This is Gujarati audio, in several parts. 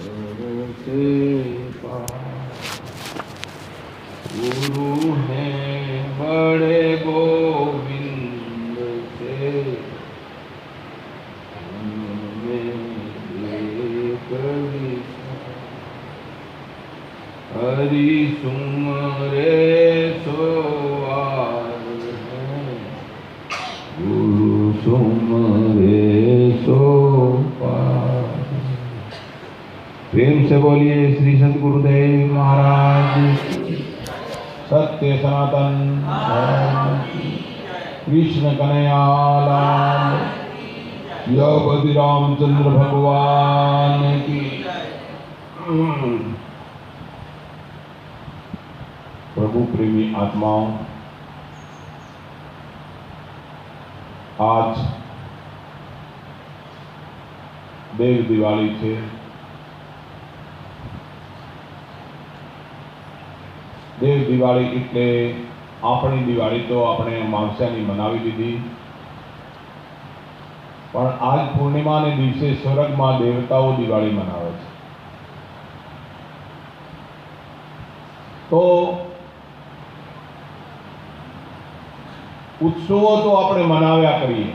से गुरु हैं बड़े गोविंद से हरि सुमरे सो आर हैं, गुरु सुमरे सो पार। प्रेम से बोलिए श्री सद्गुरुदेव महाराज सत्य सनातन कृष्ण कन्हैया लाल योगवती रामचंद्र भगवान की। प्रभु प्रेमी आत्माओं, आज देव दिवाली છે। देव दिवाળી એટલે આપણી દિવાળી તો આપણે માવસાની મનાવી લીધી, પણ આજ પૂર્ણિમાને દિવસે સ્વર્ગમાં દેવતાઓ દિવાળી મનાવે છે। તો उत्सवों तो આપણે મનાવ્યા કરીએ,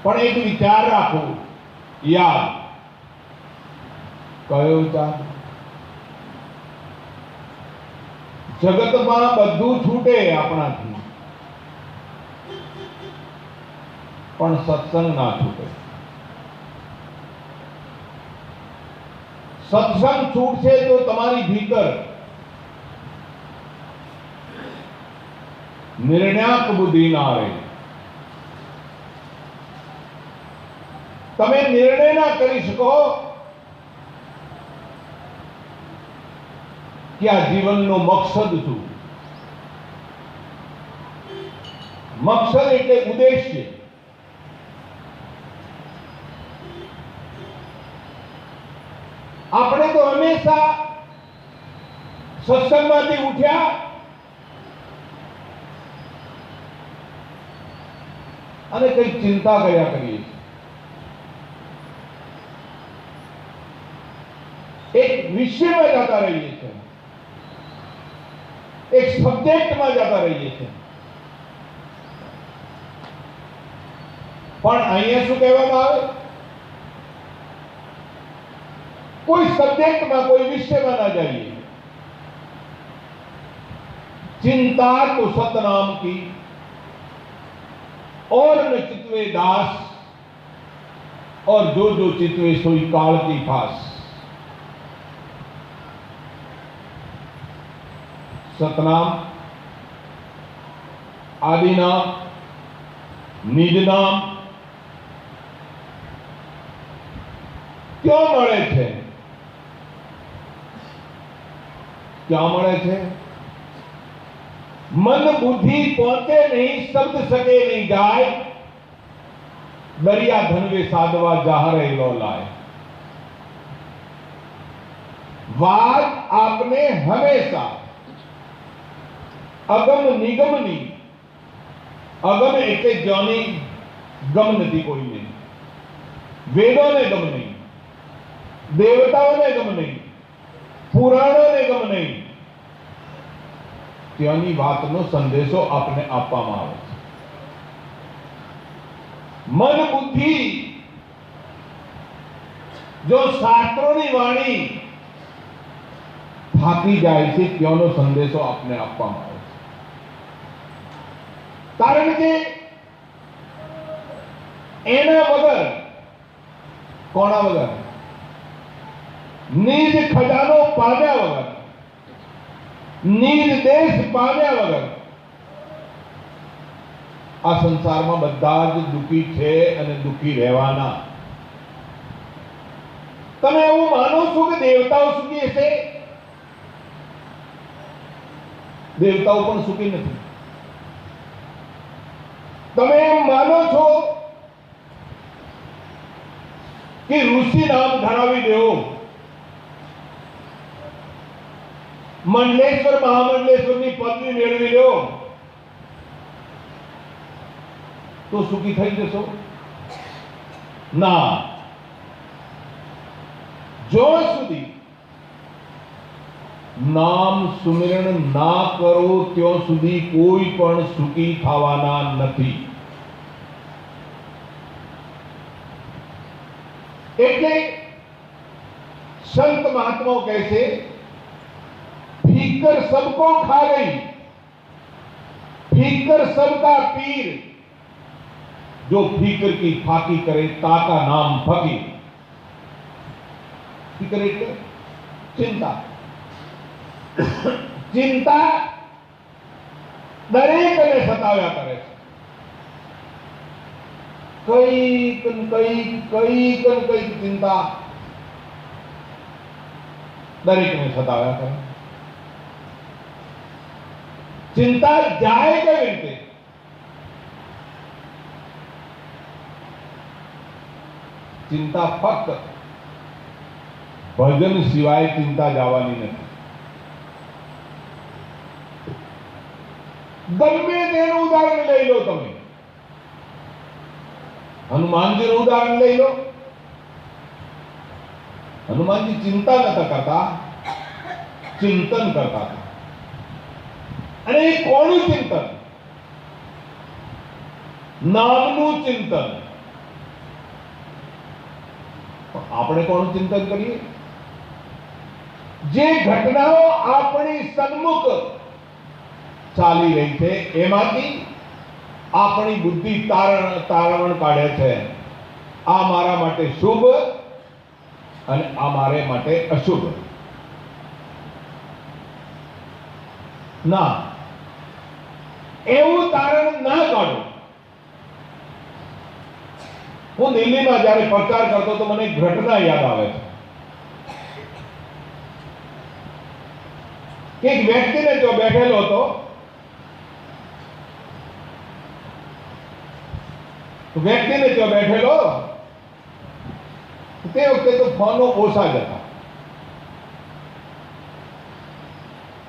પણ એક વિચાર રાખો, યાદ કયો વિચાર? જગતમાં બધું છૂટે આપણાથી, પણ સત્સંગ ના છૂટે। સત્સંગ છૂટશે તો તમારી ભીતર निर्णायक बुद्धि ना रहे, तमे निर्णय ना करी सको कि आ जीवन नो मकसद शू। मकसद एटले उद्देश्य। आपणे तो हमेशा सत्संगमांथी उठ्या અને કઈ ચિંતા કર્યા કરીએ, એક વિષયમાં જતા રહીએ છીએ, એક સબ્જેક્ટમાં જતા રહીએ છીએ। પણ અહીંયા શું કહેવામાં આવે? કોઈ સબ્જેક્ટમાં કોઈ વિષયમાં ના જઈએ। चिंता तो सतनाम की और न चितवे दास, और जो जो चितवे सोई काल की फास। सतनाम आदि नाम, निज नाम क्यों मळे छे? क्या मळे छे? मन बुद्धि पहुंचे नहीं, शब्द सके नहीं जाए, दरिया धनवे साधवा जहारे लो लाए। वाद आपने हमेशा अगम निगमनी, अगम एटले ज्ञानी गम नहीं, कोई नहीं, वेदों ने गम नहीं, देवताओं ने गम नहीं, पुराणों ने गम नहीं, त्यानी वातनो संदेशो आपने आपवामां आवे छे। मन बुद्धि जो शास्त्रोनी वाणी थाकी जाए छे, त्यानो संदेशो आपने आपवामां आवे छे। कारण के एना वगर, कोना वगर? निज खजानो पाम्या वगर, निर्देश पाम्या वगर आ संसार में बधा ज दुखी छे अने दुखी रहेवाना। तमे एवुं मानो छो कि देवताओं सुखी हशे? देवताओं पण सुखी नथी। तमे एम मानो छो कि ऋषि नाम धरावी देवो, मंडलेश्वर महामंडलेश्वर की पदवी मेळवी लो तो सुखी थई जशो? ना, જો સુધી નામ સુમિરણ ના કરો ત્યાં સુધી કોઈ પણ સુખી થવાના નથી. એટલે संत महात्माओं कैसे फीकर सबको खा गई, फीकर सबका पीर, जो फीकर की फाकी करे ताका नाम फकीर. फीकर એટલે ચિંતા. ચિંતા દરેકને સતાવ્યા કરે છે. કઈ ચિંતા દરેકને સતાવ્યા કરે. ચિંતા જાય કેવી રીતે? ચિંતા ફક્ત ભજન સિવાય ચિંતા જવાની નથી. ગમે તેનું ઉદાહરણ લઈ લો તમે. હનુમાનજીનું ઉદાહરણ લઈ લો. हनुमान जी चिंता नता करता, चिंतन करता था. અને એ કોનું ચિંતન? નામનું ચિંતન. આપણે કોનું ચિંતન કરીએ? જે ઘટનાઓ આપણી સન્મુખ ચાલી રહી છે એમાંથી આપણી બુદ્ધિ તારવણ કાઢે છે. આ મારા માટે શુભ અને આ મારે માટે અશુભ. ના, એવું તારણ ના કાઢો. હું દિલ્હીમાં જ્યારે પ્રચાર કરતો તો મને એક ઘટના યાદ આવે છે કે એક વ્યક્તિને જો બેઠેલો હતો વ્યક્તિને જો બેઠેલો તે વખતે તો ફોનો ઓછા જ હતા.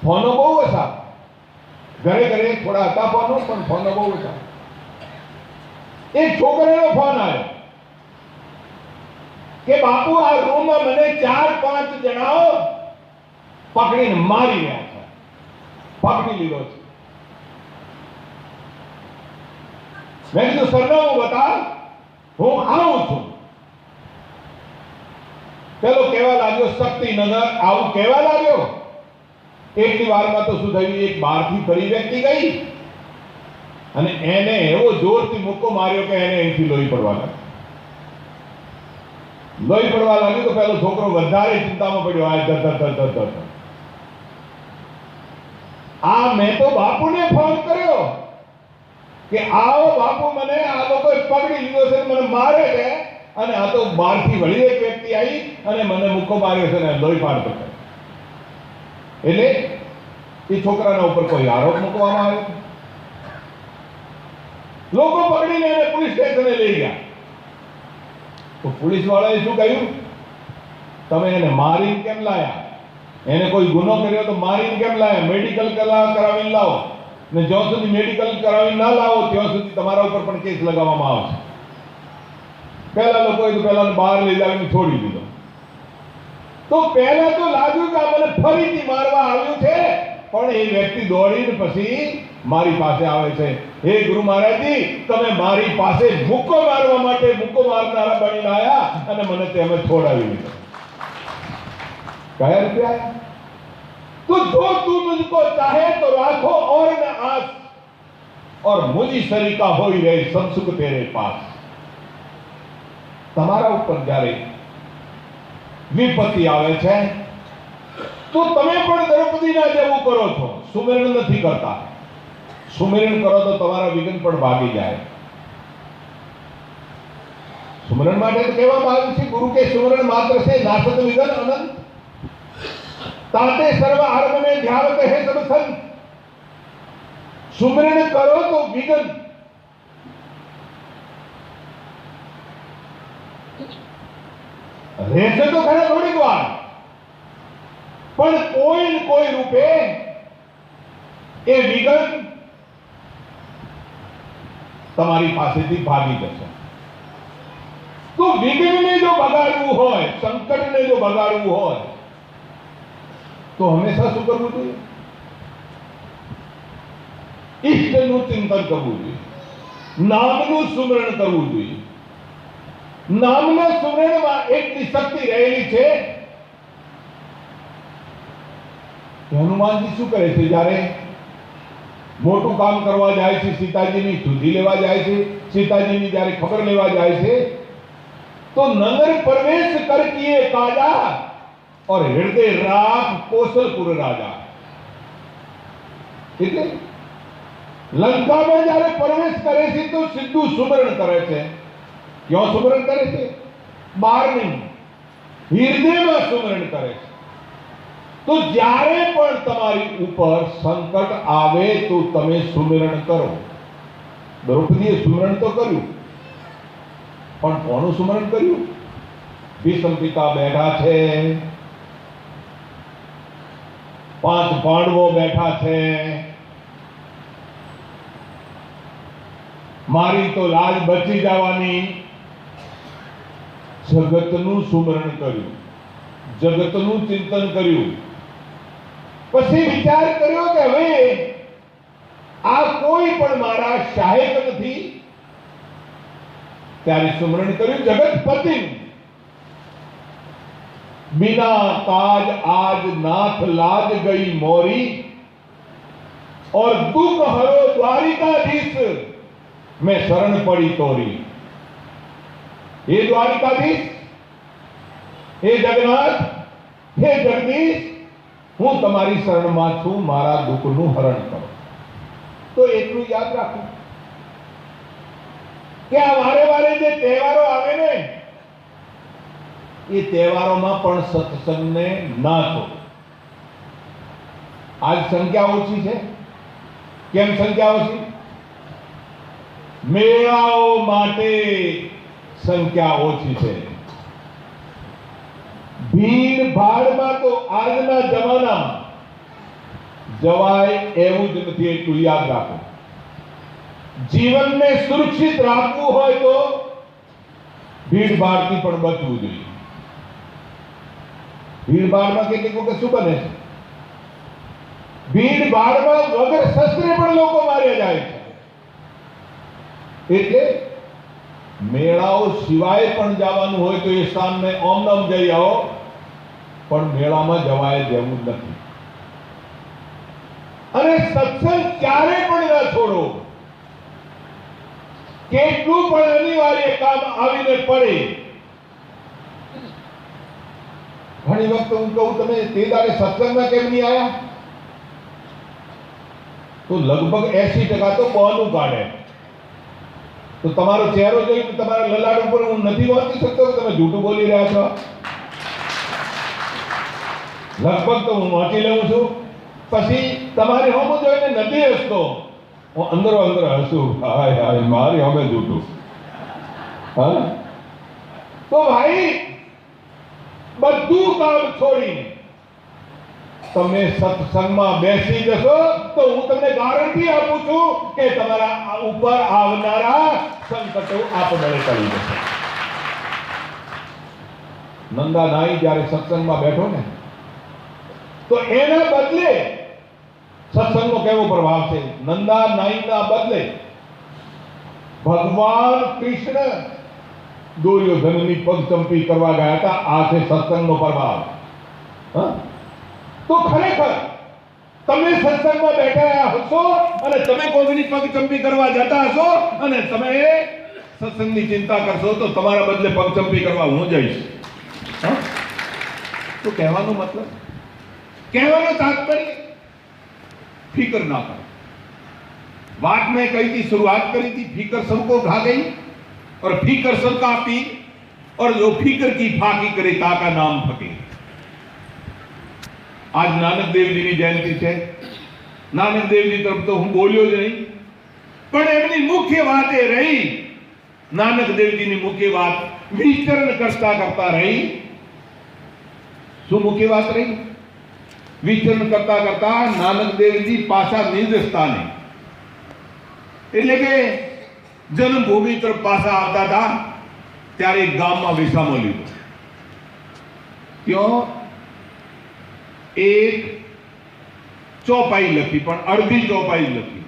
ફોનો બહુ ઓછા. ઘરે ઘરે થોડા હતા ફોનો, પણ ફોનો બહુ ઓછા. એક છોકરાનો ફોન આવ્યો કે બાપુ આ રૂમમાં મને 4-5 જણાઓ પકડીને મારી રહ્યા છે, પકડી લીધો છે. મેં કીધું સરનામું બતાવ, હું આવું છું. પેલો કહેવા લાગ્યો શક્તિનગર. આવું કહેવા લાગ્યો. એટલી વારમાં તો શું થયું, એક બહારથી ફરી વ્યક્તિ ગઈ અને એને એવો જોરથી મુક્કો માર્યો કે એને અહીંથી લોહી પડવા લાગ્યું. લોહી પડવા લાગ્યું તો પેલો છોકરો વધારે ચિંતામાં પડ્યો. આ મેં તો બાપુને ફોન કર્યો કે આવો બાપુ, મને આ લોકોએ પકડી લીધો છે, મને મારે છે. અને આ તો બહારથી વળી એક વ્યક્તિ આવી અને મને મુક્કો માર્યો છે ને લોહી પાડતો છે. એટલે એ છોકરાના ઉપર કોઈ આરોપ મૂકવામાં આવ્યો. લોકો પકડીને એને પોલીસ સ્ટેશને લઈ ગયા. તો પોલીસ વાળાએ શું કહ્યું, તમે એને મારીને કેમ લાયા? એને કોઈ ગુનો કર્યો તો મારીને કેમ લાયા? મેડિકલ કરાવીને લાવો, ને જ્યાં સુધી મેડિકલ કરાવીને ના લાવો ત્યાં સુધી તમારા ઉપર પણ કેસ લગાવવામાં આવશે. પહેલા લોકોએ તો પહેલા બહાર લઈ જાવીને છોડી દીધો. તો પહેલા તો લાગ્યું કે આ મને ફરીથી મારવા આવ્યું છે, પણ એ વ્યક્તિ દોડીને પછી મારી પાસે આવે છે. હે ગુરુ મહારાજજી, તમે મારી પાસે મુક્કો મારવા માટે મુક્કો મારનારા બનીને આવ્યા અને મને તેમ જ છોડાવી દીધો. કયા રૂપિયા? तो जो तू मुझको चाहे तो राखो और न आस, और मुझी सरिता होई रहे सब सुख तेरे पास. તમારા ઉપર જ્યારે વિપત્તિ આવે છે તો તમે પણ દ્રૌપદીના જેવું કરો છો, સુમિરણ નથી કરતા. સુમિરણ કરો તો તમારા વિઘ્ન પણ ભાગી જાય. સુમિરણ માટે તો કહેવામાં આવ્યું છે, ગુરુ કે સુમિરણ માત્ર છે નાશત વિઘ્ન અનંત, ताते सर्व हर्म में ध्यावत है सब संत. सुमिरण करो तो विघ्न રહેશે તો ખરા થોડીક વાર, પણ કોઈ ને કોઈ રૂપે એ વિઘ્ન તમારી પાસેથી ભાગી જશે. તો વિઘ્નને જો ભગાડવું હોય, સંકટને જો ભગાડવું હોય તો હંમેશા શું કરવું જોઈએ? ઈષ્ટનું ચિંતન કરવું જોઈએ, નામનું સુમરણ કરવું જોઈએ. નામના સુમરણમાં એટલી શક્તિ રહેલી છે કે હનુમાનજી શું કરે છે? જ્યારે મોટું કામ કરવા જાય છે, સીતાજીની સુધી લેવા જાય છે, सीताजीની જ્યારે ખબર લેવા જાય છે तो नगर प्रवेश कर किए काजा और हृदय राख कौशलपुर राजा. એટલે લંકામાં જ્યારે પ્રવેશ કરે છે તો સીધું સુમરણ કરે છે. ક્યાં સુમરણ કરે છે? બહાર નહીં, હૃદયમાં સુમરણ કરે છે. તો જ્યારે પણ તમારી ઉપર સંકટ આવે તો તમે સુમરણ કરો. દ્રૌપદીએ સુમરણ તો કર્યું, પણ કોનું સુમરણ કર્યું? ભીષ્મ પિતા બેઠા છે, 5 પાંડવો બેઠા છે, મારી તો લાજ બચી જવાની. જગતનું સુમરણ કર્યું, જગતનું ચિંતન કર્યું. પછી વિચાર કર્યો કે હવે આ કોઈ પણ મારા સહાયક નથી. ત્યારે સુમરણ કર્યું જગતપતિ. बिना ताज आज नाथ लाज गई मोरी और दुख हरो द्वारिकाधीश मैं शरण पड़ी तोरी. हे द्वारिकाधीश, हे जगन्नाथ, हे जगदीश, हूँ तमारी शरण में छू, मारा दुखनु हरण करो. तो एटलू याद राखो कि आ वारे वारे जे तहेवारो आवे ने ये तहेवारों पण सत्संग ने ना छो. आज संख्या ओછી છે. કેમ સંખ્યા ઓછી? મેળાઓ માટે સંખ્યા ઓછી છે. ભીડ ભાડમાં તો આજના જમાનામાં જવાય એવું જ નથી. એટલું યાદ રાખો. જીવનને સુરક્ષિત રાખવું હોય તો ભીડ ભાડથી પણ બચવું જોઈએ. ભીડ ભાડમાં કેટલીક વખત શું બને છે? ભીડ ભાડમાં વગર શસ્ત્રે પણ લોકો માર્યા જાય છે. એટલે મેળાઓ સિવાય પણ જવાનું હોય તો એ સ્થાનને ઓમ નમ જઈ આવો, પણ મેળામાં જવાય જેવું નથી. અને સત્સંગ ક્યારે પણ ન છોડો. કેટલું પણ અનિવાર્ય કામ આવીને પડે. ઘણી વખત હું કહું તમે તે દાડે સત્સંગમાં કેમ નહીં આવ્યા? તો લગભગ 80% તો બહાનું કાઢે. તો તમારો ચહેરો જોઈને તમારા લલાટ ઉપર હું નથી વાંચી શકતો કે તમે જૂઠું બોલી રહ્યા છો. લગભગ તો હું વાંચી લઉં છું. પછી તમારી હોમ જોઈને નથી હસતો, હું અંદરો અંદર હસું. હાય હાય, મારી હોમે જૂઠું. હા, તો ભાઈ બધું કામ છોડીને તમે સત્સંગમાં બેસી જશો તો હું તમને ગારંટી આપું છું કે તમારા ઉપર આવનારા સંકટો આપમેળે ટળી જશે. નંદા નાઈ જ્યારે સત્સંગમાં બેઠો ને તો એના બદલે સત્સંગનો કેવો પ્રભાવ છે? નંદા નાઈના બદલે ભગવાન કૃષ્ણ દુર્યોધનની પગચંપી કરવા ગયા હતા. આ છે સત્સંગનો પ્રભાવ. હા, તો ખરેખર તમે સત્સંગમાં બેઠા હશો અને તમે કોઈની પગચંપી કરવા જતા હશો અને તમે સત્સંગની ચિંતા કરશો તો તમારા બદલે પગચંપી કરવા હું જઈશ. તો કહેવાનો મતલબ, કહેવાનો તાત્पर्य फिक्र ना करो. बात में कही थी, शुरुआत करी थी, फिक्र सबको खा गई और फिक्र सबका पी, और जो फिक्र की फाकी करे ताका नाम फके. आज नानक देव जी की जयंती है. नानक देव जी तरफ तो हूँ बोलियो ज नहीं, पण एमनी मुख्य बात ए रही. नानक देव जी की मुख्य बात विचरण करता करता रही. शू मुख्य बात रही? विचरण करता करता नानक देव जी पासा निज स्थाने એટલે કે જન્મભૂમિ તરફ પાછા આવતા હતા ત્યારે એક ગામમાં વિસામો લીધો. ત્યાં એક ચોપાઈ લખી, પણ અડધી ચોપાઈ લખી,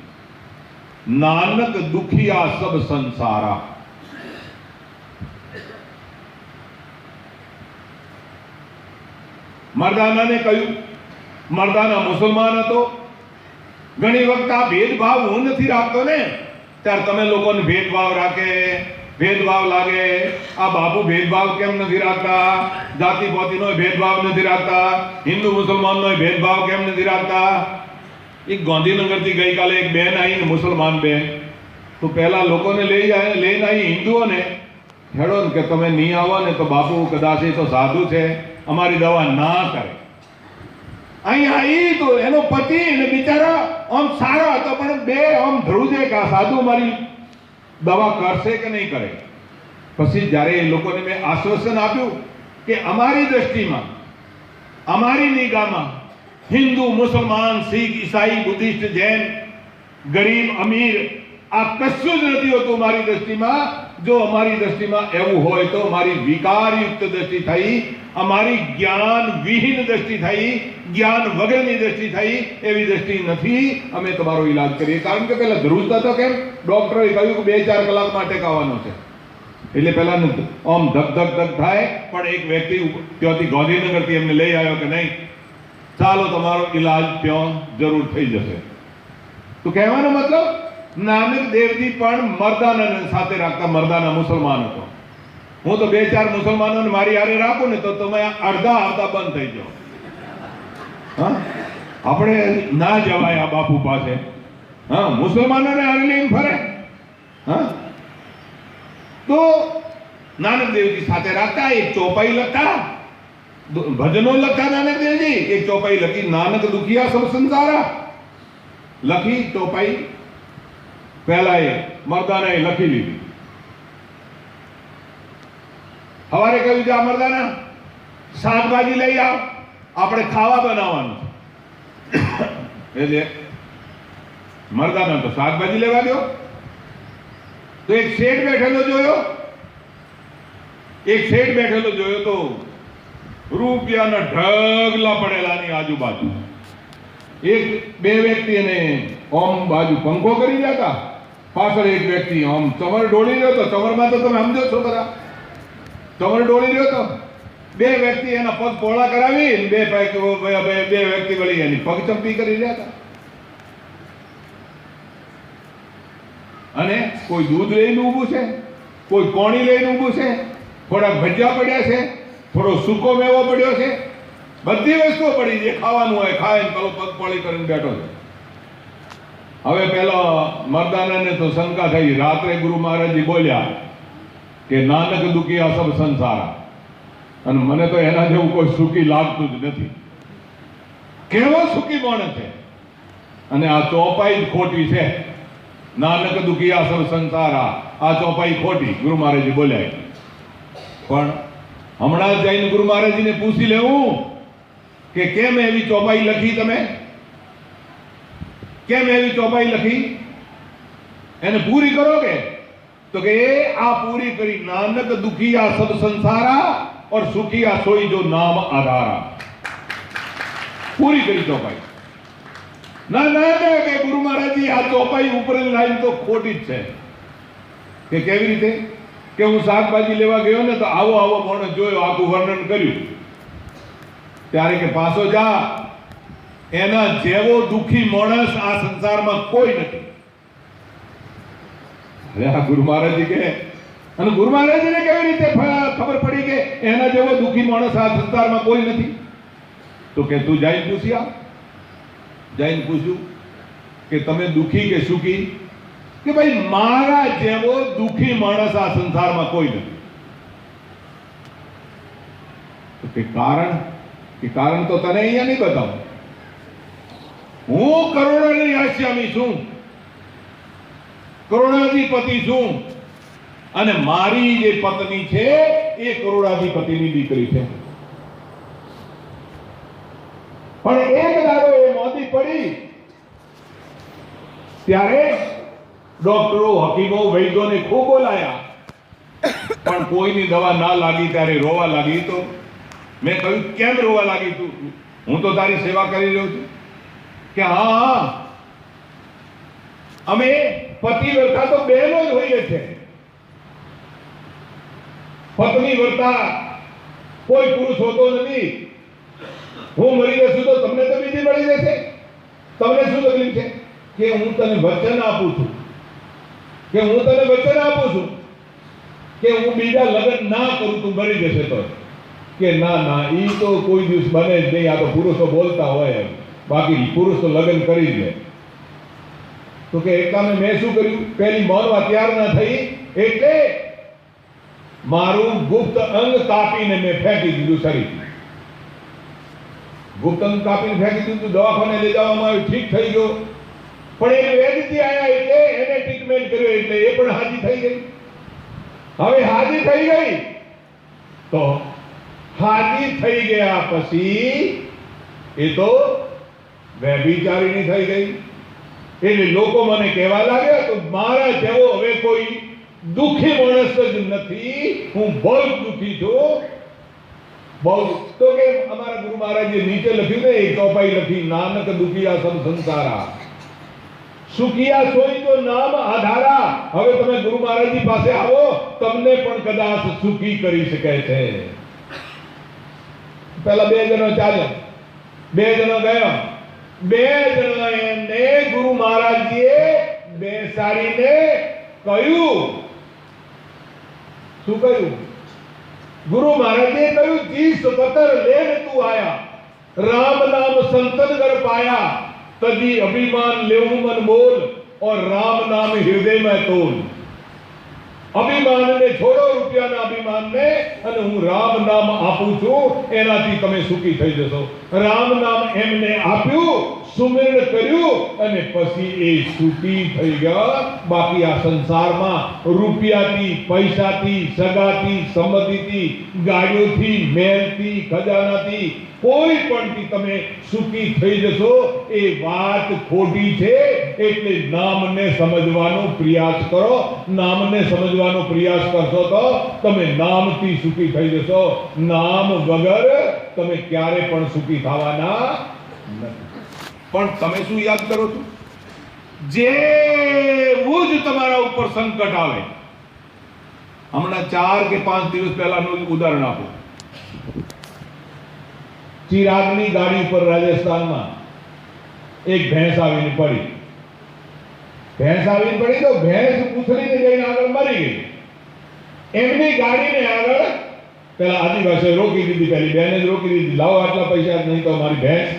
નાનક દુખિયા સબ સંસારા. મર્દાનાને કહ્યું, મર્દાના મુસલમાન હતો. ઘણી વખત આ ભેદભાવ હું નથી રાખતો ને, ત્યારે તમે લોકોને ભેદભાવ રાખે, ભેદભાવ લાગે. આ બાપુ ભેદભાવ કેમ નથી રાખતા? જાતિ પોતીનો ભેદભાવ નથી રાખતા, હિન્દુ મુસલમાનનો ભેદભાવ કેમ નથી રાખતા? એક ગાંધીનગરથી ગઈકાલે એક બેન આવીને, મુસલમાન બેન, તો પહેલા લોકોને લઈને આવી હિન્દુઓને હેડો ને કે તમે નહીં આવો ને તો બાપુ કદાચ એ તો સાધુ છે, અમારી દવા ના કરે. અહીં આવી તો એનો પતિ અને બિચારા આમ સારા હતો, પણ બે આમ ધ્રુજે કે આ સાધુ મારી દવા કરશે કે નહીં કરે. પછી જ્યારે એ લોકોને મેં આશ્વાસન આપ્યું કે અમારી દ્રષ્ટિમાં, અમારી નિગાહમાં હિન્દુ, મુસલમાન, શીખ, ઈસાઈ, બુદ્ધિસ્ટ, જૈન, ગરીબ, અમીર આ કશું જ નથી હોતું મારી દ્રષ્ટિમાં. જો અમારી દ્રષ્ટિમાં એવું હોય તો મારી વિકારયુક્ત દ્રષ્ટિ થઈ, અમારી જ્ઞાન વિહીન દ્રષ્ટિ થઈ, જ્ઞાન વગરની દ્રષ્ટિ થઈ, એવી દ્રષ્ટિ નથી. અમે તમારો ઈલાજ કરીએ. કારણ કે પેલા ધ્રુજતા તો કેમ, ડોક્ટરે કહ્યું કે 2-4 કલાકમાં અટેક આવવાનો છે. એટલે પેલા આમ ધક ધક ધક થાય. પણ એક વ્યક્તિ ત્યાંથી ગાંધીનગરથી એમને લઈ આવ્યો કે નહીં, ચાલો તમારો ઈલાજ ત્યાં જરૂર થઈ જશે. તો કહેવાનો મતલબ, નાનક દેવજી પણ મર્દાનાને સાથે રાખતા. મર્દાના મુસલમાન હતો. હું તો 2-4 મુસલમાનોને મારી હારે રાખું ને તો તમે અડધા આવતા બંધ થઈ જાઓ. હા, આપણે ના જવાય આ બાપુ પાસે. હા, મુસલમાનોને હારે લઈને ફરે. હા, તો નાનક દેવજી સાથે રાખતા. એક ચોપાઈ લખતા, ભજનો લખતા નાનક દેવજી. એક ચોપાઈ લખી, નાનક દુખિયા સબ સંસારા લખી ચોપાઈ. પહેલા એ મર્દાના એ લખી લીધી. સવારે કહ્યું કે આ મર્દાના શાકભાજી લઈ આવ, આપણે ખાવા બનાવવાનું. એટલે મર્દાના તો શાકભાજી લેવા દો. તો એક શેઠ બેઠેલો જોયો, એક શેઠ બેઠેલો જોયો તો રૂપિયાના ઢગલા પડેલાની આજુબાજુ. એક બે વ્યક્તિ એને ઓમ બાજુ પંખો કરી રહ્યા હતા, પાછળ એક વ્યક્તિ આમ ચમર ડોળી રહ્યો હતો. ચમરમાં તો તમે સમજો છો બધા, ચમર ડોળી રહ્યો હતો. બે વ્યક્તિ એના પગ પોળા કરાવી, બે વ્યક્તિ વળી એની પગ ચંપી કરી રહ્યા હતા. અને કોઈ દૂધ લઈને ઊભું છે, કોઈ કોણી લઈને ઊભું છે, થોડાક ભજીયા પડ્યા છે, થોડો સૂકો મેવો પડ્યો છે, બધી વસ્તુઓ પડી છે. ખાવાનું હોય ખાય, પેલો પગ પોળી કરીને બેઠો છે. હવે પેલો મર્દાનાને તો શંકા થઈ. રાત્રે ગુરુ મહારાજજી બોલ્યા કે નાનક દુખિયા સબ સંસારા. અને મને તો એના જેવું કોઈ સુખી લાગતું જ નથી. કેવો સુખી માણસ છે. અને આ ચોપાઈ જ ખોટી છે. નાનક દુખિયા સબ સંસારા, આ ચોપાઈ ખોટી, ગુરુ મહારાજજી બોલ્યા. પણ હમણાં જઈને ગુરુ મહારાજજીને પૂછી લેવું કે કેમ એવી ચોપાઈ લખી તમે, કેમ એવી ચોપાઈ લખી, એને પૂરી કરો કે. તો કે આ પૂરી કરી, નાનક દુખિયા સબ સંસારા और સુખિયા સોઈ જો નામ આધારા. પૂરી કરી ચોપાઈ. ના ના કે ગુરુ મહારાજજી આ ચોપાઈ ઉપરની લાઈન તો ખોટી જ છે. કે કેવી રીતે? કે હું શાકભાજી લેવા ગયો ને તો આવો આવો માણસ જોયો, આખું વર્ણન કર્યું. ત્યારે કે પાછો જા, એના જેવો દુખી માણસ આ સંસારમાં કોઈ નથી. અરે આ ગુરુ મહારાજજી કે, અને ગુરુ મહારાજજીને કેવી રીતે ખબર પડી કે એના જેવો દુખી માણસ આ સંસારમાં કોઈ નથી? તો કે તું જઈને પૂછી આવ. જઈને પૂછ્યું કે તમે દુખી કે સુખી? કે ભાઈ મારા જેવો દુખી માણસ આ સંસારમાં કોઈ નથી. તો કે કારણ? કે કારણ તો તને અહીંયા નહીં બતાવું. હું કરોડોની આશ્યામી છું, કરોડાધિપતિ છું, અને મારી જે પત્ની છે એ કરોડાધિપતિની દીકરી છે. પણ એક દાડો એ મોદી પડી ત્યારે ડોક્ટરો, હકીમો, વૈદ્યોને ખૂબ બોલાયા પણ કોઈની દવા ના લાગી ત્યારે રોવા લાગી. તો મેં કહ્યું કેમ રોવા લાગી તું? હું તો તારી સેવા કરી રહ્યો છું. કે હા અમે પતિ વર્તા તો બહેનો જ હોઈએ છે. પત્ની વર્તા કોઈ પુરુષ હોતો નથી. હું મરી જશું તો તમને તો બીજી મળી જશે. તમને શું તકલીફ છે? કે હું તને વચન આપું છું, કે હું તને વચન આપું છું કે હું બીજા લગ્ન ના કરું, તું મરી જશે તો. કે ના ના, ઈ તો કોઈ દિવસ બને જ નહીં. આ તો પુરુષો બોલતા હોય, બાકી પુરુષ તો લગ્ન કરી જ લે. તો કે એટલા મેં શું કર્યું? પેલી માનવા તૈયાર ના થઈ એટલે મારું ગુપ્ત અંગ કાપીને મેં ફેંકી દીધું શરીર. ગુપ્ત અંગ કાપીને ફેંકી દીધું. દવાખાને લઈ જવામાં આવ્યું, ઠીક થઈ ગયો. પણ એ વેદથી આયા એટલે એને ટ્રીટમેન્ટ કર્યો એટલે એ પણ હાજી થઈ ગઈ. હવે હાજી થઈ ગઈ તો હાજી થઈ ગયા પછી એ તો વ્યભિચારીણી થઈ ગઈ. એટલે લોકો મને કહેવા લાગ્યા તો મારા જેવો હવે કોઈ દુઃખી માણસ જ નથી. હું બહુ દુઃખી છું, બહુ. તો કે અમારા ગુરુ મહારાજે નીચે લખ્યું ને, એક ચોપાઈ લખી, નાનક દુખિયા સબ સંસારા, સુખિયા સોઈ તો નામ આધારા. હવે તમે ગુરુ મહારાજની પાસે આવો, તમને પણ કદાચ સુખી કરી શકે છે. પેલા 2 જણા ચાલ્યા, 2 જણા ગયા, 2 જણા એમને ગુરુ મહારાજજીએ બેસાડીને કહ્યું. શું કહ્યું? ગુરુ મહારાજે કહ્યું, જીસ પતર લેન તું આયા, राम नाम संतन कर पाया, तभी अभिमान लेऊ मन बोल, और राम नाम हृदय में तोल. अभिमान ने छोड़ो, રૂપિયાના અભિમાનને, અને હું રામ નામ આપું છું, એનાથી તમે સુખી થઈ જશો. રામ નામ એમને આપ્યું, સુમિરણ કર્યું, અને પછી એ સુખી થઈ ગયા. બાકી આ સંસારમાં રૂપિયાથી, પૈસાથી, સગાથી, સંબંધીથી, ગાડીઓથી, મહેલથી, ખજાનાથી, કોઈ પણથી તમે સુખી થઈ જશો એ વાત ખોટી છે. એટલે નામને સમજવાનો પ્રયાસ કરો. નામને સમજવાનો પ્રયાસ કરશો તો તમે નામથી સુખી થઈ જશો. નામ વગર તમે ક્યારે પણ સુખી થવાના નથી. પણ તમે શું યાદ કરો છો? જેવું જ તમારા ઉપર સંકટ આવે, હમણાં 4 કે 5 દિવસ પહેલાનું ઉદાહરણ આપો. ચિરાગની ગાડી ઉપર રાજસ્થાનમાં એક ભેંસ આવીને પડી. ભેંસ આવીને પડી તો ભેંસ પૂછડીને જઈને આગળ મરી ગઈ. એમની ગાડીને આગળ પેલા આદિવાસીએ રોકી દીધી. પેલી બેને જ રોકી દીધી, લાવો આટલા પૈસા નહીં તો મારી ભેંસ.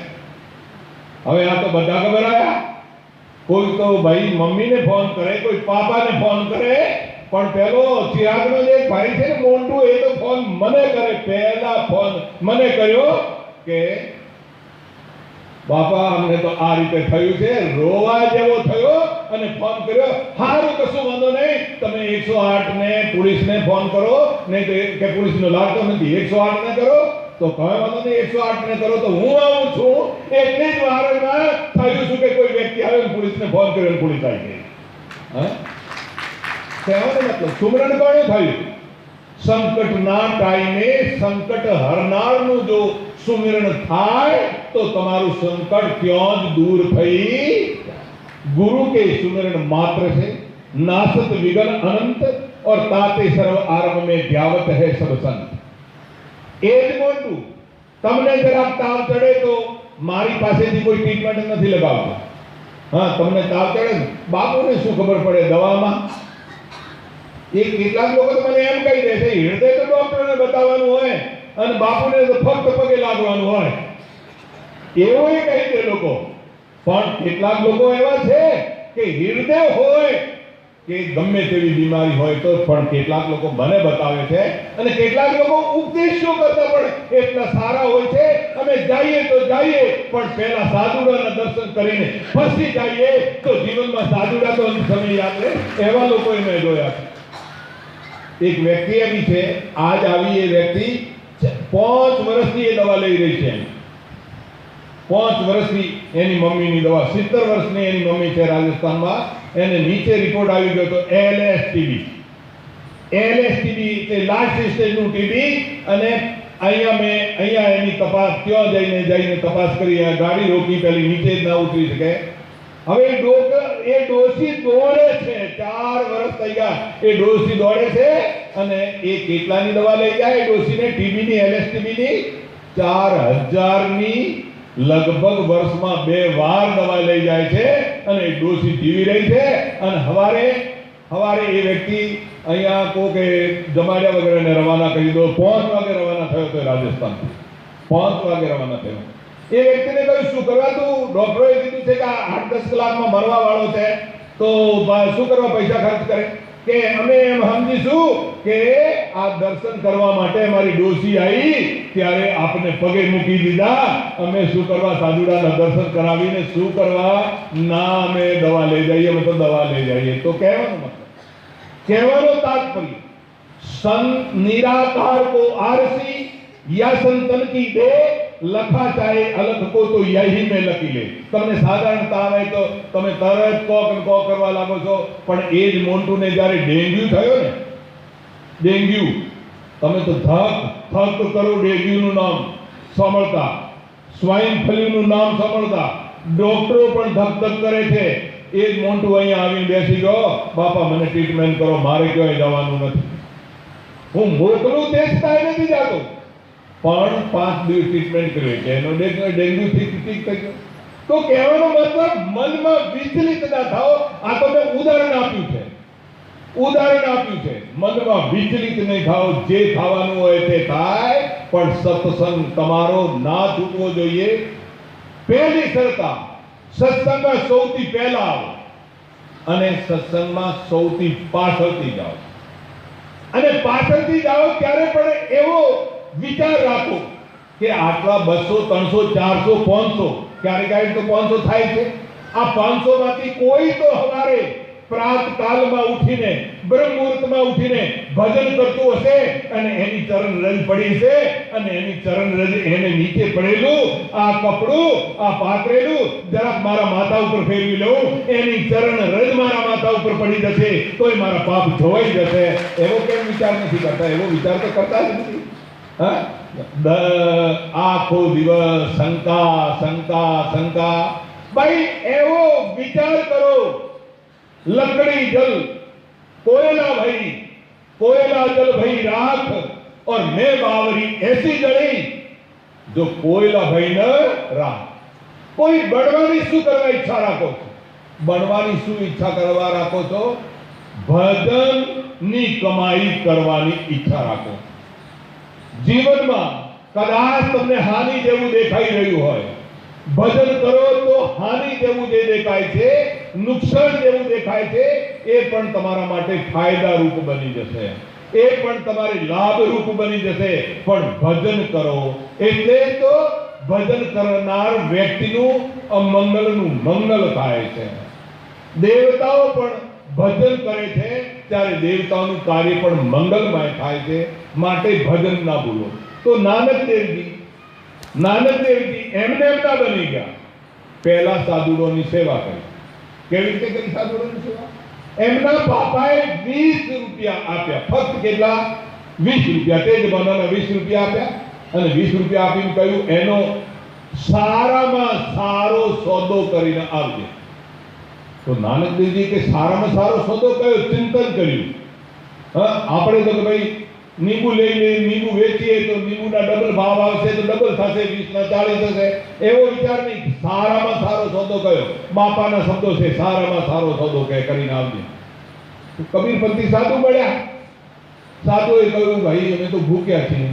હવે આ તો બધા ખબર આવ્યા. કોઈ તો ભાઈ મમ્મીને ફોન કરે, કોઈ પાપાને ફોન કરે, પણ પેલો ચિરાગનો જે ભાઈ છે ને મોન્ટુ, એ તો ફોન મને કરે. પહેલા ફોન મને કર્યો કે બાપા અમને તો આ રીતે થયું છે, રોવા જેવો થયો, અને ફોન કર્યો. હારું, કશું વાંધો નહીં, તમે 108 ને પોલીસને ફોન કરો. નહીં તો કે પોલીસનો લાગતો નથી, 108 ને કરો. તો કઈ વાંધો નહીં, 108 ને કરો તો હું આવું છું. એટલી જ વારમાં થયું શું કે કોઈ વ્યક્તિ આવ્યો, પોલીસને ફોન કર્યો, પોલીસ આવી ગઈ. હા, કહેવાનો મતલબ સુમરણ કોણે થયું? સંકટના ટાઈમે સંકટ હરનારનું જો સુમિરણ થાય તો તમારું સંકટ ક્યાં જ દૂર થઈ. ગુરુ કે સુમિરણ માત્ર છે, नासत विघन अनंत और ताते सर्व आरंभ में ध्यावत है सब संत. એ જ મોટું. તમને જરાક તાવ ચડે તો મારી પાસેથી કોઈ ટ્રીટમેન્ટ નથી લગાવતો. હા, તમને તાવ ચડે, બાપુને શું ખબર પડે દવામાં? એક કેટલાક લોકો તો મને એમ કહી દે છે, હૃદય તો ડોક્ટરને બતાવવાનું હોય અને બાપુને તો ફક્ત પગે લાગવાનું હોય, એવું એ કહી દે લોકો. પણ કેટલાક લોકો એવા છે કે હૃદય હોય કે ગમે તેવી બીમારી હોય તો પણ કેટલાક લોકો મને બતાવે છે, અને કેટલાક લોકો ઉપદેશો કરતા પણ એટલા સારા હોય છે. અમે જઈએ તો જઈએ, પણ પહેલા સાધુડાના દર્શન કરીને પછી જઈએ તો જીવનમાં સાધુડા તો અંત સમય યાદ રહે. એવા લોકો મેં જોયા છે. એક વ્યક્તિ એવી છે, આજ આવી એ વ્યક્તિ 5 વર્ષથી એ દવા લઈ રહી છે. 5 વર્ષથી એની મમ્મીની દવા, 70 વર્ષની એની મમ્મી છે રાજસ્થાનમાં. એને નીચે રિપોર્ટ આવી ગયો તો LS TB. એલએસટીબી એટલે લાસ્ટ સ્ટેજનું ટીબી, અને અહીંયા એની તપાસ ત્યાં જઈને તપાસ કરી, ગાડી રોકી, પેલી નીચે જ ના ઉતરી શકે. હવે એ ડોસી દોડે છે, 4 વર્ષ થઈ ગયા એ ડોસી દોડે છે, અને એ કેટલાની દવા લઈ જાય ડોસીને? ટીબીની, એલએસટીબીની 4000ની લગભગ વર્ષમાં 2 વાર દવા લઈ જાય છે, અને ડોસી જીવી રહી છે. અને હવારે એ વ્યક્તિ અહીંયા કે જમાડ્યા વગર એને રવાના કરી દો. 5 વાગે રવાના થયો તો રાજસ્થાનથી, 5 વાગે રવાના થયો. એ વ્યક્તિને કહ્યું શું કરવા? તું ડોક્ટરોએ કીધું છે કે 8-10 કલાકમાં મરવા વાળો છે, તો શું કરવા પૈસા ખર્ચ કરે? કે અમે એમ સમજીશું કે આ દર્શન કરવા માટે મારી ડોસી આવી ત્યારે આપને પગે મૂકી દીધા, અમે શું કરવા સાધુડાના દર્શન કરાવીને શું કરવા? ના, અમે દવા લઈ જઈએ, અમે તો દવા લઈ જઈએ. તો કહેવાનો तात्पर्य सन निराकार को आरसी या संतन की दे लखा चाहे अलग को तो यही में लखी ले. તમને સાધારણતા આવે તો તમે તરત કોક કરવા લાગો છો, પણ એ જ મોન્ટુને જ્યારે ડેન્ગ્યુ થયો ને, ડેન્ગ્યુ, તમે તો થક કરો ડેન્ગ્યુનું નામ સાંભળતા, સ્વાઇન ફ્લૂનું નામ સાંભળતા ડોક્ટરો પણ ધક કરે છે. એ જ મોન્ટુ અહીંયા આવીને બેસી ગયો, બાપા મને ટ્રીટમેન્ટ કરો, મારે ક્યાંય જવાનું નથી. હું મોકલું તે છતાંય નથી જતો, પણ 5 દિવસ ટ્રીટમેન્ટ કર્યો છે, એનો ડેન્ગ્યુ ઠીક થઈ ગયો. તો કહેવાનો મતલબ મનમાં વિચલિત ના થાઓ. આ તો મેં ઉદાહરણ આપ્યું છે. મનમાં વિચલિત નહીં થાઓ, જે થવાનું હોય તે થાય, પણ સત્સંગ તમારો ના છૂટવો જોઈએ. પહેલી શરત, સત્સંગમાં સૌથી પહેલા આવો, અને સત્સંગમાં સૌથી પાછળથી જાઓ. અને પાછળથી જાઓ ત્યારે પણ એવો વિચાર રાખો કે આટલા 200, 300, 400, 500, ક્યારેક તો 500 થાય છે. આ 500 માંથી કોઈ તો હવારે પ્રાત કાલમાં ઉઠીને, બ્રહ્મ મુહૂર્તમાં ઉઠીને ભજન કરતું હશે, અને એની ચરણ રજ પડી છે, અને એની ચરણ રજ એને નીચે પડેલું આ કપડું, આ પાથરેલું જરાક મારા માથા ઉપર ફેરવી લઉં, એની ચરણ રજ મારા માથા ઉપર પડી જશે, તોય મારા પાપ ધોવાઈ જશે. એવો કેમ વિચાર નથી કરતા? એવો વિચાર તો કરતા જ નથી. આખો દિવસ શંકા. ભાઈ એવો વિચાર કરો, लकड़ी जल कोयला जल भई राख, और मैं बावरी ऐसी जड़ी जो कोयला भई न राख. कोई बनवानी શું કરવા ઈચ્છા રાખો છો? બનવાની શું ઈચ્છા કરવા રાખો છો? ભજનની કમાઈ કરવાની ઈચ્છા રાખો. જીવનમાં કદાચ તમને હાનિ જેવું દેખાઈ રહ્યું હોય, ભજન કરો તો હાનિ જેવું જે દેખાય છે, નુકસાન જેવું દેખાય છે, એ પણ તમારા માટે ફાયદા રૂપ બની જશે, એ પણ તમારી લાભ રૂપ બની જશે. પણ ભજન કરો એટલે તો ભજન કરનાર વ્યક્તિનું અમંગળનું મંગળ થાય છે. દેવતાઓ પણ ભજન કરે છે ત્યારે દેવતાઓનું કાર્ય પણ મંગલમય થાય છે. માટે ભજન ના ભૂલો. તો નાનક દેવજી એમને એમના બની ગયા. પહેલા સાધુઓની સેવા કરી. કેવી રીતે કરી સાધુઓની સેવા? એમના બાપાએ 20 રૂપિયા આપ્યા. ફક્ત કેટલા? 20 રૂપિયા. તે જમાનામાં 20 રૂપિયા આપ્યા, અને 20 રૂપિયા આપીને કહ્યું એનો સારામાં સારો સોદો કરીને આવજે. તો નાનક દેવજી કે સારામાં સારો સોદો કયો? ચિંતન કર્યું. આપણે તો ભાઈ નીંબુ લઈને નીંબુ વેચીએ તો નીંબુના ડબલ ભાવ આવશે, તો ડબલ થશે, 20 ના 40 થશે. એવો વિચાર નહીં. સારામાં સારો સોદો કયો? બાપાના શબ્દો છે, સારામાં સારો સોદો કરીને આવજે. કબીરપંથી સાધુ મળ્યા. સાધુએ કહ્યું ભાઈ અમે તો ભૂખ્યા છીએ.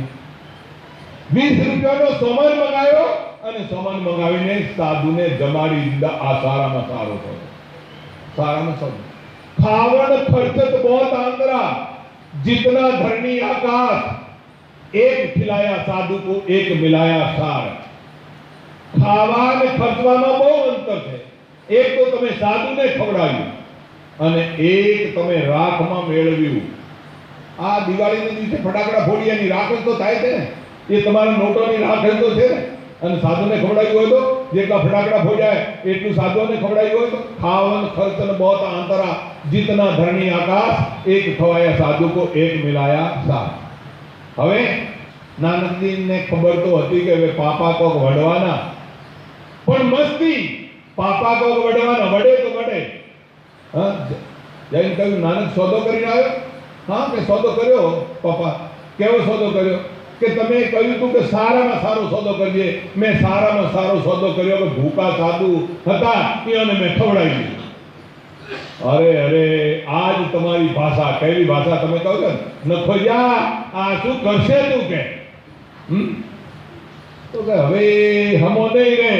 20 રૂપિયાનો સામાન મંગાવ્યો, અને સામાન મંગાવીને સાધુને જમાડી દીધા. આ સારામાં સારો સોદો. સારામાં સોદો. ખાવણ ખર્ચત बहुत आंद्रा, जितना धरनी आकाश, एक खिलाया साधु को एक मिलाया सार. खावा ने खर्चवामां બહુ અંતર છે. એક તો તમે સાધુને ખવડાવ્યું, અને એક તમે રાખમાં મેળવ્યું. આ દિવાળીના દિવસે ફટાકડા ફોડિયાની રાખ તો થાય છે ને, એ તમારા નોટોની રાખ તો છે ને, અને સાધુને ખવડાવ્યું હોય તો જેટલા ફટાકડા ફોડ્યા એટલું સાધુઓને ખવડાવ્યું હોય તો ખાવન ખર્ચન बहुत अंतरा जितना धरणी आकाश एक खवाया साधु को एक मिलाया साथ। હવે નાનકજીને ખબર તો હતી કે હવે પાપા કોક વડવાના, પણ મસ્તી પાપા કોક વડવાના, વડે તો વડે। હા, જઈને કહ્યું નાનક સોદો કરીને આવ્યો? હા કે સોદો કર્યો પપ્પા। કેવો સોદો કર્યો? કે તમે કહ્યું તું કે સારામાં સારો સોદો કરજે, મેં સારામાં સારો સોદો કર્યો કે ભૂકા સાધુ હતા એને મેં ખવડાવી દીધું। અરે અરે, આજ તમારી ભાષા કેવી ભાષા તમે કહો છો નખો જા, આ શું કરશે તું કે? તો કે હવે હમો નહીં રહે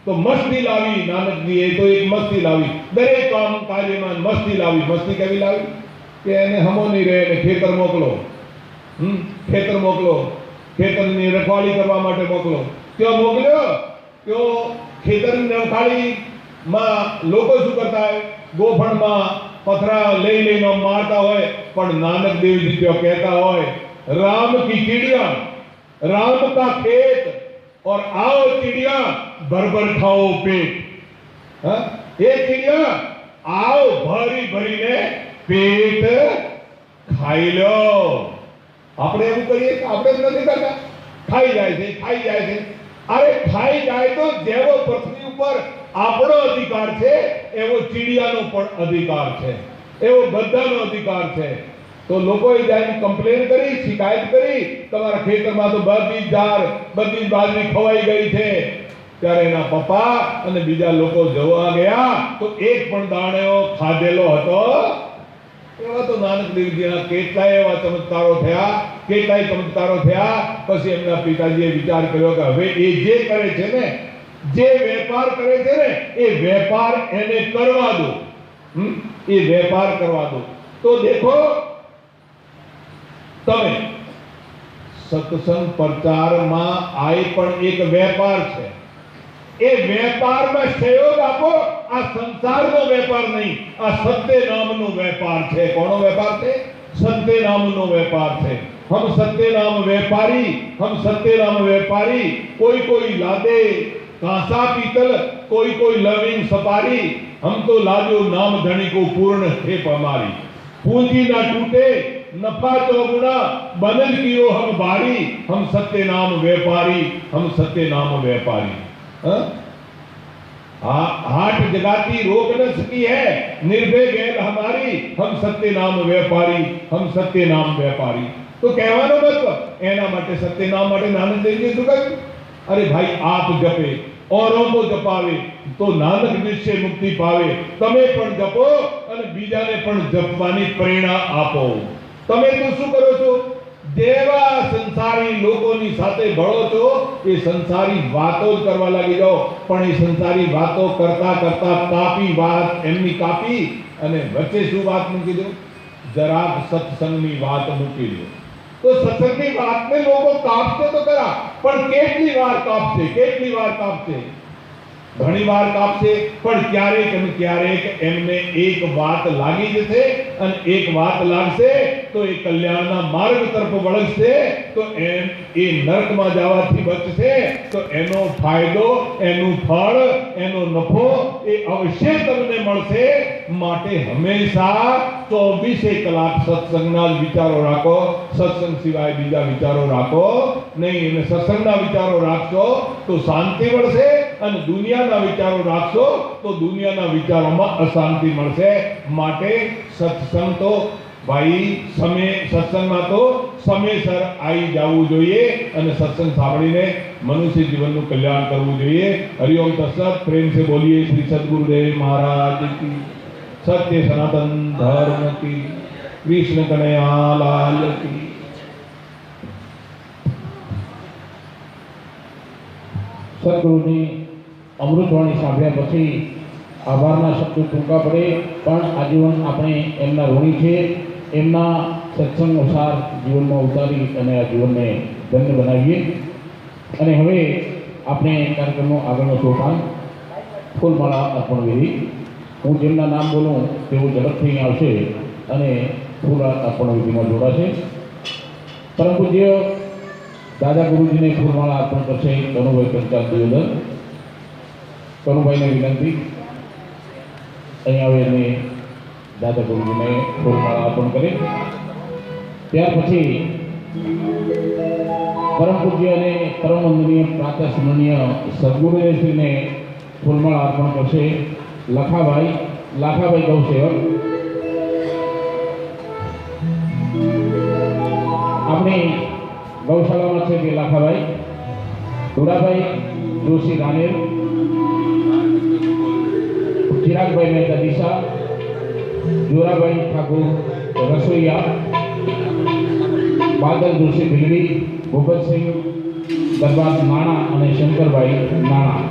તો મસ્તી લાવી નાનકજી, એ તો એક મસ્તી લાવી, દરેક કામ કાર્યમાં મસ્તી લાવી। મસ્તી કેવી લાવી કે એને હમો નહીં રહે એટલે ખેતર મોકલો, ખેતર મોકલો, ખેતરની રખવાળી કરવા માટે મોકલો। ક્યાં મોકલ્યો? ક્યો ખેતરની રખવાળીમાં લોકો શું કરતા હોય? ગોફણમાં પથરા લઈ લઈને મારતા હોય, પણ નાનક દેવજી ક્યો કહેતા હોય राम की चिड़िया राम का खेत और आओ चिड़िया भर भर खाओ पेट। हाँ, ये चिड़िया आओ भरी भरी ने पेट खाई लो। આપણે એવું કરીએ કે આપણે જ નથી કરતા, ખાઈ જાય છે, ખાઈ જાય છે। અરે ખાઈ જાય તો જેવો પૃથ્વી ઉપર આપણો અધિકાર છે એવો ચીડિયાનો પણ અધિકાર છે, એવો બધાનો અધિકાર છે। તો લોકોએ જઈને કમ્પ્લેન કરી, શિકાયત કરી, તમારા ખેતરમાં તો બધી જાર બધી બાજરી ખવાઈ ગઈ છે। ત્યારે એના પપ્પા અને બીજા લોકો જોવા ગયા તો એક પણ દાણો ખાધેલો હતો? એવા તો નાનક દેવજીના કેટલાય એવા ચમત્કારો થયા, કેટલાય ચમત્કારો થયા। પછી એમના પિતાજીએ વિચાર કર્યો કે હવે એ જે કરે છે ને, જે વેપાર કરે છે ને, એ વેપાર એને કરવા દો, એ વેપાર કરવા દો। તો દેખો તમે સત્સંગ પ્રચારમાં આય પણ એક વેપાર છે, એ વેપારમાં સહયોગ આપો। આ સંસારનો વેપાર નહીં, આ સત્ય નામનો વેપાર છે। કોનો વેપાર છે? सत्य नाम नो व्यापार है। हम सत्य नाम व्यापारी, हम सत्य नाम व्यापारी। कोई कोई लादे कांसा पीतल, कोई कोई लविंग सपारी, हम तो लाजो नाम धनी को पूर्ण खेप हमारी। पूंजी ना टूटे नफा चौगुना, बनल कियो हम बारी, हम सत्य नाम व्यापारी, हम सत्य नाम व्यापारी। हाट जगाती रोक न सकी है, निर्भय गैल हमारी, हम सत्य नाम व्यापारी, हम सत्य नाम व्यापारी। तो कहવાનો મતલબ એના માટે સત્ય નામ માટે નાનક દેવજીએ શું કહ્યું? અરે ભાઈ, આપ જપે औरों को जपावे तो नानक निश्चय मुक्ति पावे। તમે પણ જપો અને બીજાને પણ જપવાની પ્રેરણા આપો। તમે તો શું કરો છો? દેવા સંસારી લોકોની સાથે ભળો છો, એ સંસારી વાતો જ કરવા લાગી જાઓ, પણ એ સંસારી વાતો કરતા કરતા કાપી વાત એમની કાપી અને વચ્ચે શું વાત મૂકી દો? જરાક સત્સંગની વાત મૂકી દો। તો સત્સંગની વાતને લોકો કાપશે તો ખરા, પણ કેટલી વાર કાપશે, કેટલી વાર કાપશે? ઘણી વાર કાપશે, પણ ક્યારેક ને ક્યારેક એમને એક વાત લાગી જશે અને એક વાત લાગશે તો એ કલ્યાણના માર્ગ તરફ વળશે, તો એ નરકમાં જવાથી બચશે। તો એનો ફાયદો, એનું ફળ, એનો નફો એ અવશ્ય તમને મળશે। માટે હંમેશા 24 કલાક સત્સંગના વિચારો રાખો, સત્સંગ સિવાય બીજા વિચારો રાખો નહીં। અને સત્સંગના વિચારો રાખશો તો શાંતિ મળશે, અને દુનિયાના વિચારો રાખશો તો દુનિયાના વિચારોમાં અશાંતિ મળશે। માટે સત્સંગ તો ભાઈ સત્સંગમાં તો સમયસર આવી જવું જોઈએ અને સત્સંગ સાંભળીને મનુષ્ય જીવનનું કલ્યાણ કરવું જોઈએ। હરિઓમ તત્સત। પ્રેમ से बोलिए श्री सद्गुरुदेव महाराज की, सत्य सनातन धर्म की, कृष्ण कन्हैया लाल की। સદગુરુની અમૃતવાણી સાંભળ્યા પછી આભારના શબ્દો ટૂંકા પડે, પણ આજીવન આપણે એમના ઋણી છે। એમના સત્સંગ અનુસાર જીવનમાં ઉતારી અને આ જીવનને ધન્ય બનાવીએ। અને હવે આપણે કાર્યક્રમનો આગળનો સોપાન ફૂલમાળા અર્પણ વિધિ। હું જેમના નામ બોલું તેઓ ઝડપથી આવશે અને ફૂલ અર્પણ વિધિમાં જોડાશે। પરમ પૂજ્ય દાદા ગુરુજીને ફૂલમાળા અર્પણ કરશે કનુભાઈ પંચાલ દિયોદર। કનુભાઈને વિનંતી અહીં આવીને દાદા ગુરુજીને ફૂલમાળા અર્પણ કરી ત્યાર પછી પરમ પૂજ્ય અને પરમ વંદનીય પ્રાતઃ સ્મરણીય સદગુરુદેવશ્રીને ફૂલમાળા અર્પણ કરશે લાખાભાઈ ગૌસેવક. આપણી ગૌશાળામાં છે કે લાખાભાઈ ધોરાભાઈ જોશી રાનેર, ચિરાગભાઈ મહેતા દિશા, જોરાભાઈ ઠાકોર રસોઈયા, બાદલ જોશી ભીલડી, ભૂપતસિંહ દરબાર નાણા અને શંકરભાઈ નાણા.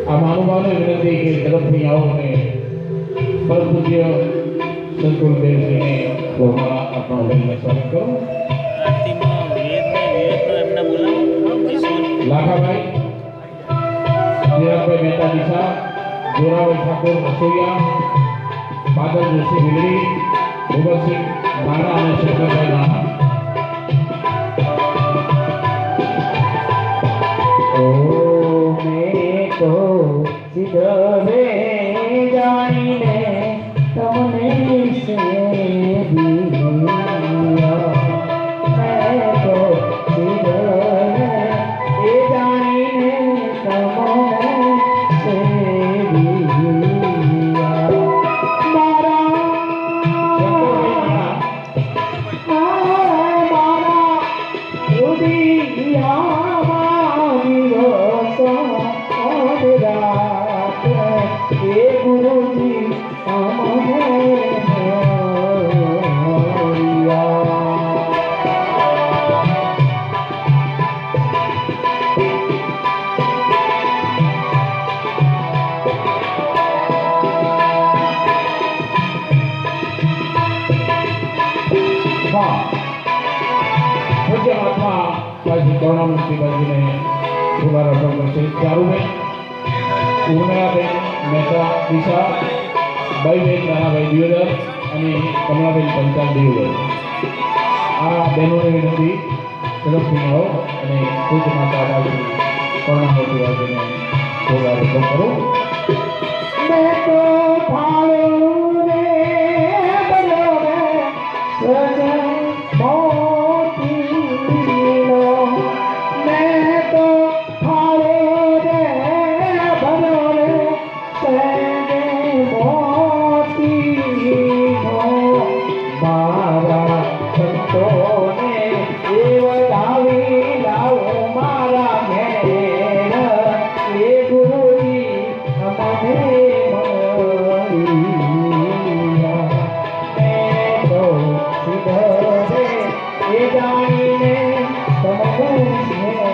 આ મહાનુભાવને વિનંતી કે ઝડપથી આવો અને પરમ પૂજ્ય સદગુરુદેવશ્રીને ફૂલમાળા અર્પણ કરીને સ્વાગત કરો. લાખાભાઈ, ચિરાગભાઈ મહેતા દિશા, જોરાભાઈ ઠાકોર રસોઈયા, બાદલ જોશી ભીલડી, ભૂપતસિંહ નાણા અને શંકરભાઈ નાણા. સિદ્ધવે જાણીને તમને સેવિયા મેં તો સિદ્ધવે જાણીને તમને સેવિયા મારા રુદિયામાં દિવસ ગુરુજી પૂજ્ય મહાત્મા બાજી કરુણામૂર્તિ બાજીને ફૂલહાર અર્પણ કરશે. ચારુબેન, ઉર્મિલાબેન મહેતા દિશા, ભાઈબેન નાનાભાઈ દિયોદર અને કમલાબેન પંચાલ દિયોદર. આ બહેનોને વિનંતી ઝડપથી આવો અને પૂજ્ય માતા બાજી કરુણામૂર્તિ બાજીને ફૂલહાર અર્પણ કરો. મેં તો ભાળું રે બરો રે સજન મોતીનો, મેં તો ભાળું રે બરો રે સજન મોતીનો. મારા સંતોને એવ લાવી લાવો મારા ઘેર, એ ગુરુજી અમને મળ્યા. મેં તો સિદ્ધવે એ જાણીને તમને સેવિયા.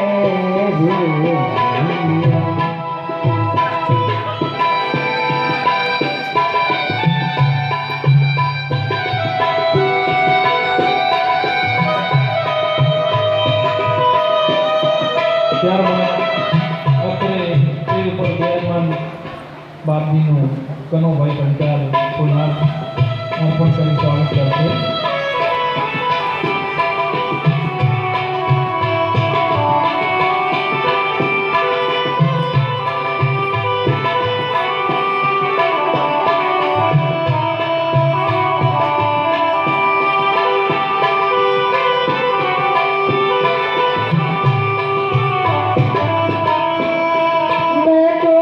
ત્યારબાદ અત્રે સ્ટેજ ઉપર બિરાજમાન બાપજીનું કનુભાઈ પંચાલ ફૂલહાર અર્પણ કરી સ્વાગત કરશે. મેં તો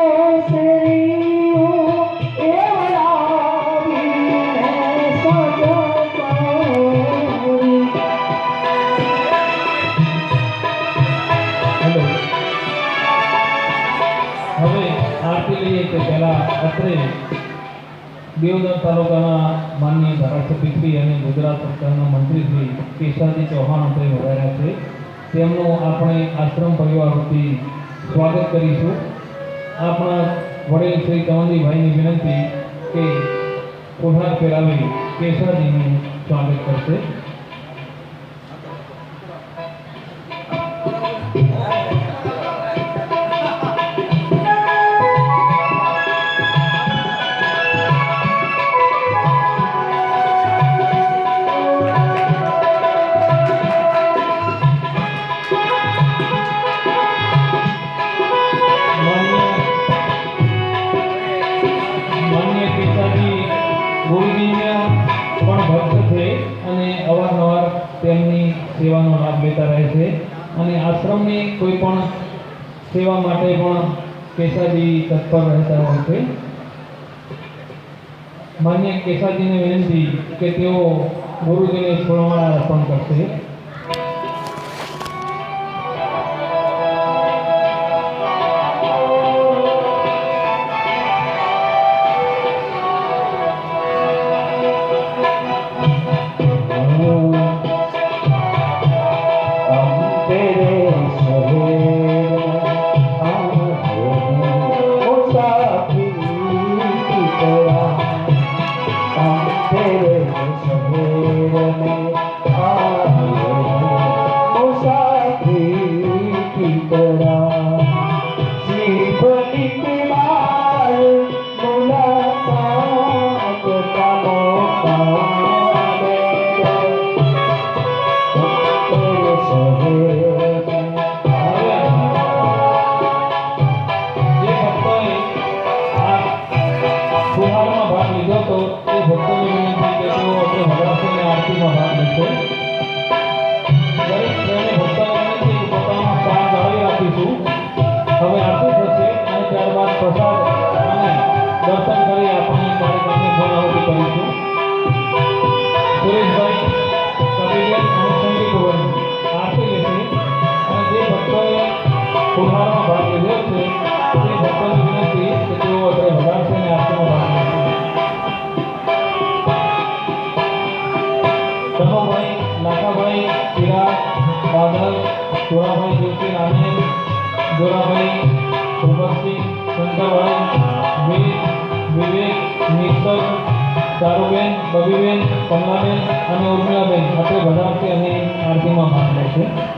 સેવિયું એવ લાવીને સજન કરી. હેલો, હવે આરતી લઈએ તે પહેલા અત્રે દેવદર તાલુકાના માનનીય ધારાસભ્યશ્રી અને ગુજરાત સરકારના મંત્રીશ્રી કેશવજી ચૌહાણ અત્રે વધાર્યા છે. તેમનું આપણે આશ્રમ પરિવાર વતી સ્વાગત કરીશું. આપણા વડીલ શ્રી કમલજીભાઈની વિનંતી કે ફૂલહાર ફેરાવી કેશવજીનું સ્વાગત કરશે. અને આશ્રમની કોઈ પણ સેવા માટે પણ કેશાજી તત્પર રહેતા હોય છે. માન્ય કેશાજીને વિનંતી કે તેઓ ગુરુજીને ફૂલમાળા અર્પણ કરશે. દારૂબેન, બબીબેન, કમલાબેન અને ઉર્મિલાબેન આપણે બધા અને આરતીમાં ભાગ લેશે.